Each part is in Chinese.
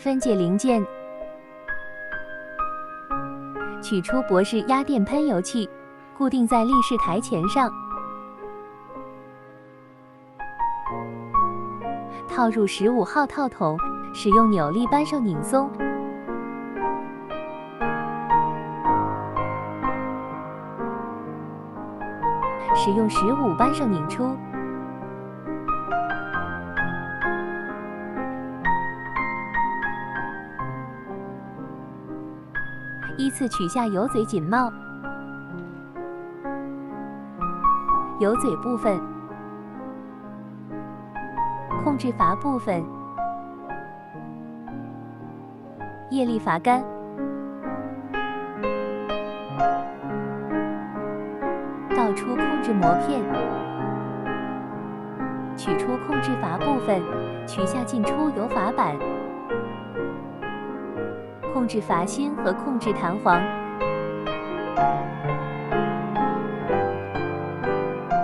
分解零件，取出博士压电喷油器，固定在立式台前上，套入15号套筒，使用扭力扳手拧松。使用15扳手拧出。依次取下油嘴紧帽、油嘴部分、控制阀部分、液力阀杆、倒出控制膜片，取出控制阀部分，取下进出油阀板。控制阀芯和控制弹簧，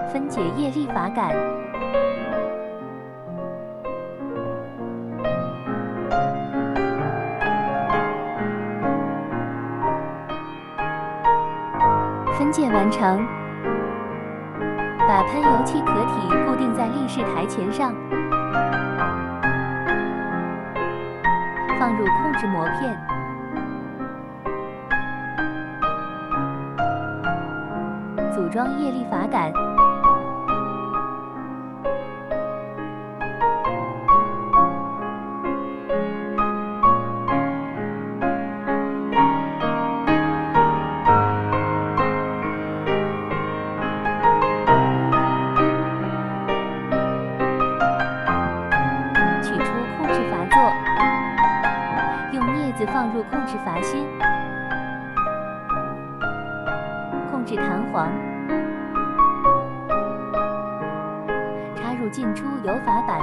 分解液力阀杆，分解完成。把喷油器壳体固定在立式台前上，放入控制膜片。组装液力阀杆，取出控制阀座，用镊子放入控制阀芯。控制弹簧，插入进出油阀板，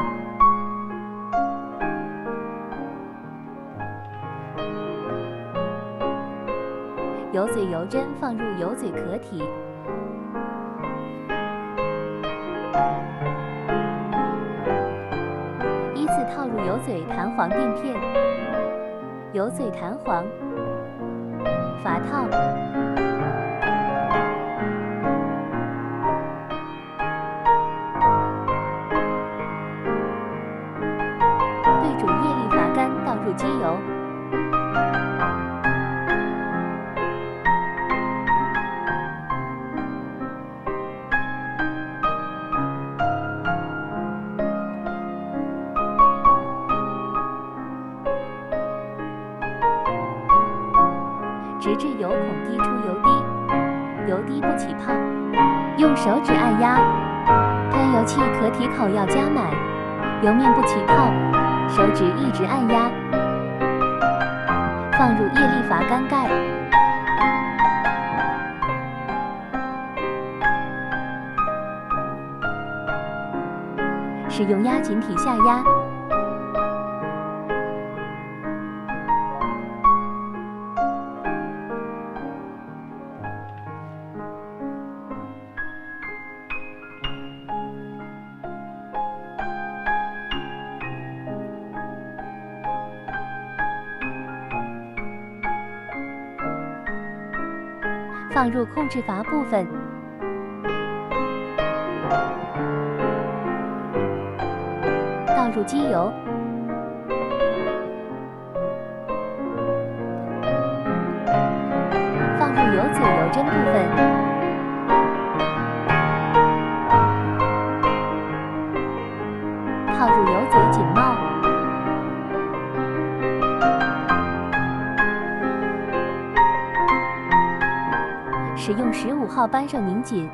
油嘴油针放入油嘴壳体，依次套入油嘴弹簧垫片、油嘴弹簧、阀套。对准液力阀杆倒入机油，直至油孔滴出油滴，油滴不起泡，用手指按压，喷油器壳体口要加满，油面不起泡。手指一直按压，放入液力阀杆盖，使用压紧体下压，放入控制阀部分，倒入机油，放入油嘴油针部分，套入油嘴紧帽，使用15号扳手拧紧，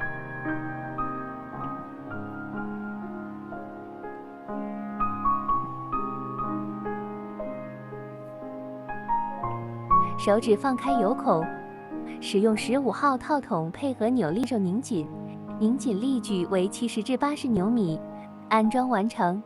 手指放开油口，使用15号套筒配合扭力手拧紧，拧紧力矩为70至80牛米，安装完成。